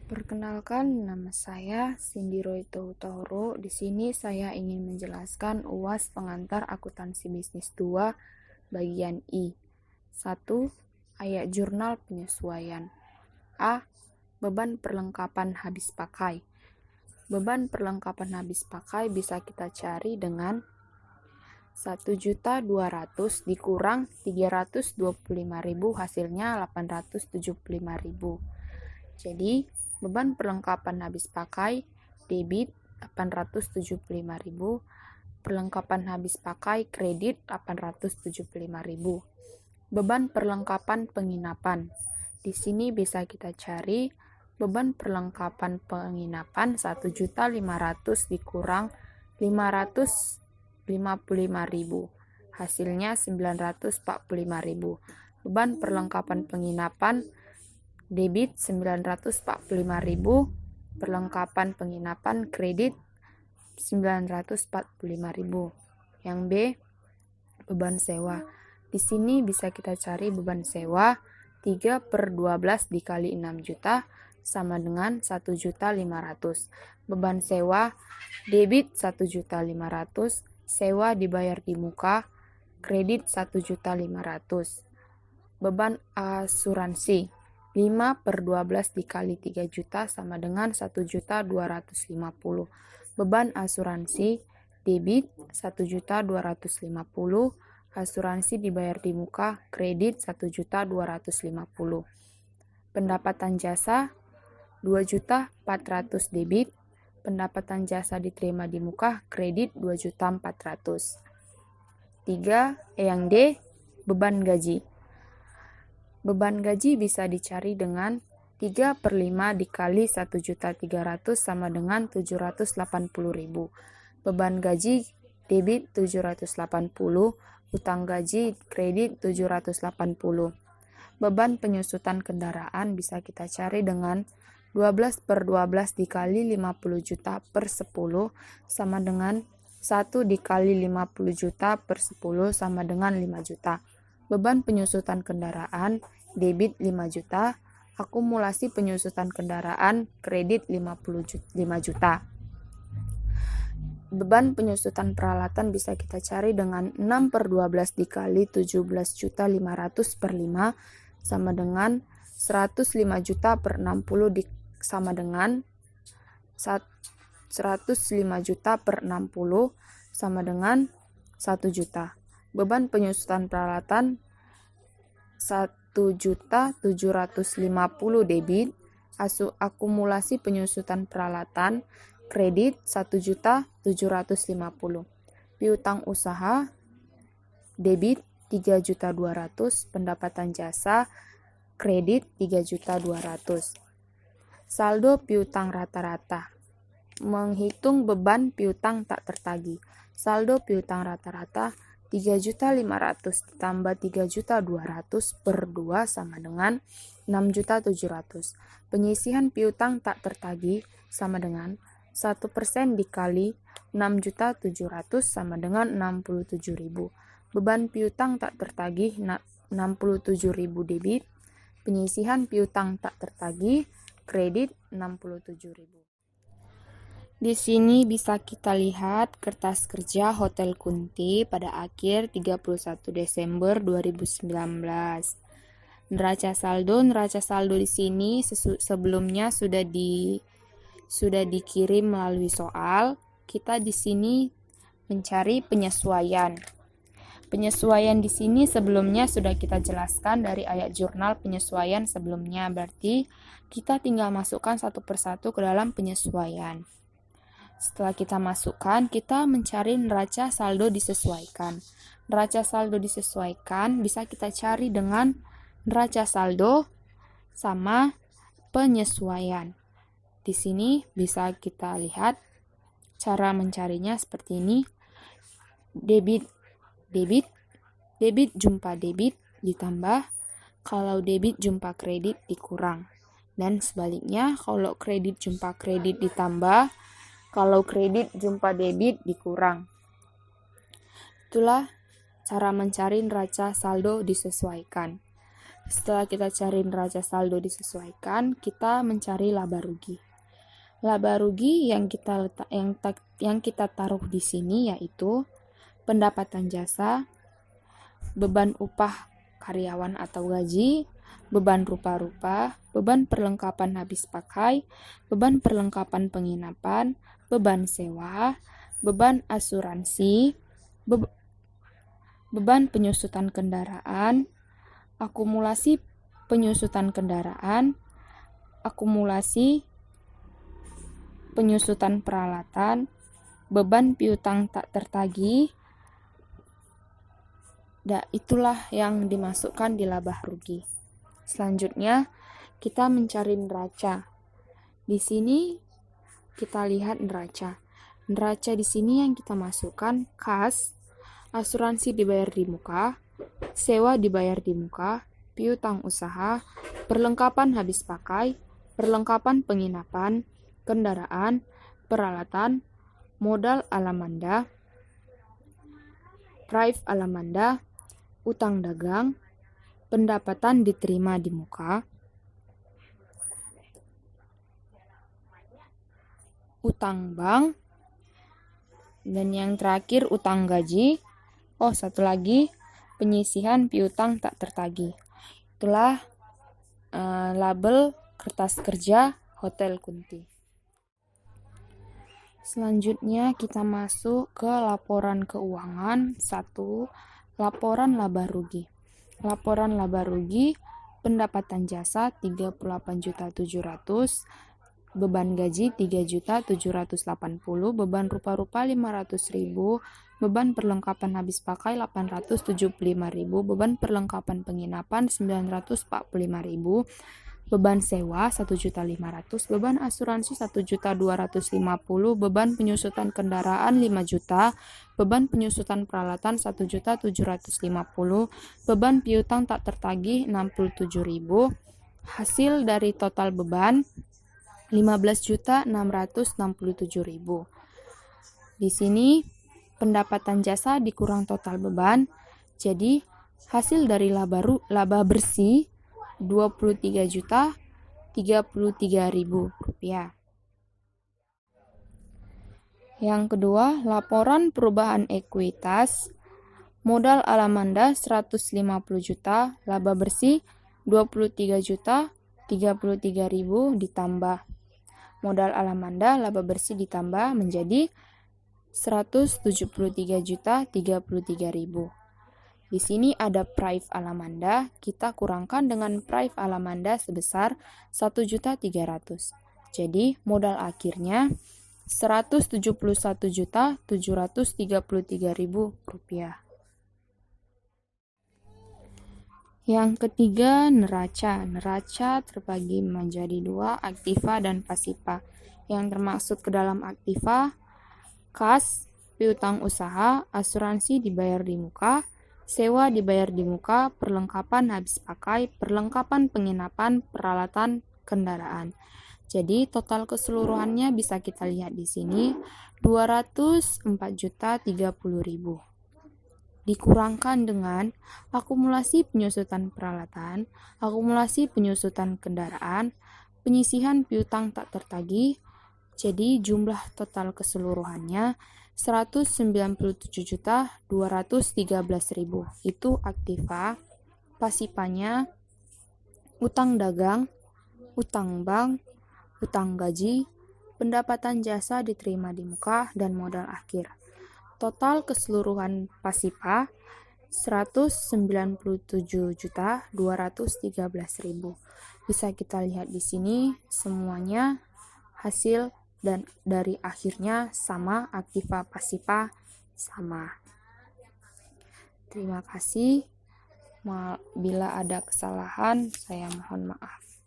Perkenalkan, nama saya Cindy Roito Hutauro. Di sini saya ingin menjelaskan UAS Pengantar Akuntansi Bisnis 2 bagian I. 1. Ayat jurnal penyesuaian. A. Beban perlengkapan habis pakai. Beban perlengkapan habis pakai bisa kita cari dengan 1.200.000 dikurang 325.000 hasilnya 875.000. Jadi, beban perlengkapan habis pakai debit 875.000, perlengkapan habis pakai kredit 875.000. Beban perlengkapan penginapan. Di sini bisa kita cari beban perlengkapan penginapan 1.500.000 dikurang 555.000. Hasilnya 945.000. Beban perlengkapan penginapan debit 945.000, perlengkapan penginapan kredit 945.000. Yang B, beban sewa. Di sini bisa kita cari beban sewa 3/12 dikali 6 juta sama dengan 1.500.000. Beban sewa debit 1.500.000, sewa dibayar di muka, kredit 1.500.000. Beban asuransi 5/12 dikali 3 juta sama dengan 1.250.000. Beban asuransi debit 1.250.000, asuransi dibayar di muka, kredit 1.250.000. Pendapatan jasa 2.400.000 debit, pendapatan jasa diterima di muka, kredit 2.400.000. 3. Yang D, beban gaji. Beban gaji bisa dicari dengan 3/5 dikali 1.300.000 sama dengan 780.000. Beban gaji debit 780, utang gaji kredit 780. Beban penyusutan kendaraan bisa kita cari dengan 12/12 dikali 50 juta per 10 sama dengan 1 dikali 50 juta per 10 sama dengan 5 juta. Beban penyusutan kendaraan debit 5 juta, akumulasi penyusutan kendaraan kredit 5 juta. Beban penyusutan peralatan bisa kita cari dengan 6/12 dikali 17.500 per 5 sama dengan 105 juta per 60 sama dengan 105 juta per 60 sama dengan 1 juta. Beban penyusutan peralatan 1.750.000 debit, akumulasi penyusutan peralatan kredit 1.750.000. Piutang usaha debit 3.200.000, pendapatan jasa kredit 3.200.000. Saldo piutang rata-rata. Menghitung beban piutang tak tertagih. Saldo piutang rata-rata 3.500.000 ditambah 3.200.000 per 2 sama dengan 6.700.000. Penyisihan piutang tak tertagih sama dengan 1% dikali 6.700.000 sama dengan 67.000. Beban piutang tak tertagih 67.000 debit. Penyisihan piutang tak tertagih kredit 67.000. Di sini bisa kita lihat kertas kerja Hotel Kunti pada akhir 31 Desember 2019. Neraca saldo di sini sebelumnya sudah dikirim melalui soal. Kita di sini mencari penyesuaian. Penyesuaian di sini sebelumnya sudah kita jelaskan dari ayat jurnal penyesuaian sebelumnya. Berarti kita tinggal masukkan satu persatu ke dalam penyesuaian. Setelah kita masukkan, kita mencari neraca saldo disesuaikan. Neraca saldo disesuaikan bisa kita cari dengan neraca saldo sama penyesuaian. Di sini bisa kita lihat cara mencarinya seperti ini. Debit jumpa debit ditambah, kalau debit jumpa kredit dikurang. Dan sebaliknya, kalau kredit jumpa kredit ditambah, kalau kredit jumpa debit dikurang. Itulah cara mencari neraca saldo disesuaikan. Setelah kita cari neraca saldo disesuaikan, kita mencari laba rugi. Laba rugi yang kita taruh di sini yaitu pendapatan jasa, beban upah karyawan atau gaji, beban rupa-rupa, beban perlengkapan habis pakai, beban perlengkapan penginapan, beban sewa, beban asuransi, beban penyusutan kendaraan, akumulasi penyusutan kendaraan, akumulasi penyusutan peralatan, beban piutang tak tertagih. Itulah yang dimasukkan di laba rugi. Selanjutnya, kita mencari neraca. Di sini kita lihat neraca. Neraca di sini yang kita masukkan kas, asuransi dibayar di muka, sewa dibayar di muka, piutang usaha, perlengkapan habis pakai, perlengkapan penginapan, kendaraan, peralatan, modal alamanda, prive alamanda, utang dagang, pendapatan diterima di muka, utang bank, dan yang terakhir utang gaji. Satu lagi, penyisihan piutang tak tertagih. Itulah label kertas kerja Hotel Kunti. Selanjutnya kita masuk ke laporan keuangan 1, laporan laba rugi. Laporan laba rugi, pendapatan jasa 38.700.000, beban gaji 3.780.000, beban rupa-rupa 500.000, beban perlengkapan habis pakai 875.000, beban perlengkapan penginapan 945.000, beban sewa 1.500.000, beban asuransi 1.250.000, beban penyusutan kendaraan 5 juta, beban penyusutan peralatan 1.750.000, beban piutang tak tertagih 67.000. Hasil dari total beban 15.667.000. Di sini pendapatan jasa dikurang total beban, jadi hasil dari laba bersih 23.033.000 rupiah. Yang kedua, laporan perubahan ekuitas. Modal alamanda 150 juta, laba bersih 23.033.000 ditambah modal alamanda, laba bersih ditambah menjadi 173.033.000. Di sini ada prive alamanda, kita kurangkan dengan prive alamanda sebesar 1.300.000. Jadi modal akhirnya 171.733.000 rupiah. Yang ketiga, neraca. Neraca terbagi menjadi 2, aktiva dan pasipa. Yang termasuk ke dalam aktiva, kas, piutang usaha, asuransi dibayar di muka, sewa dibayar di muka, perlengkapan habis pakai, perlengkapan penginapan, peralatan kendaraan. Jadi total keseluruhannya bisa kita lihat di sini 204.030.000. Dikurangkan dengan akumulasi penyusutan peralatan, akumulasi penyusutan kendaraan, penyisihan piutang tak tertagih. Jadi jumlah total keseluruhannya 197.213.000. Itu aktiva. Pasipanya utang dagang, utang bank, utang gaji, pendapatan jasa diterima di muka, dan modal akhir. Total keseluruhan pasipa 197.213.000. Bisa kita lihat di sini semuanya hasil dan dari akhirnya sama, aktiva pasipa sama. Terima kasih. Bila ada kesalahan, saya mohon maaf.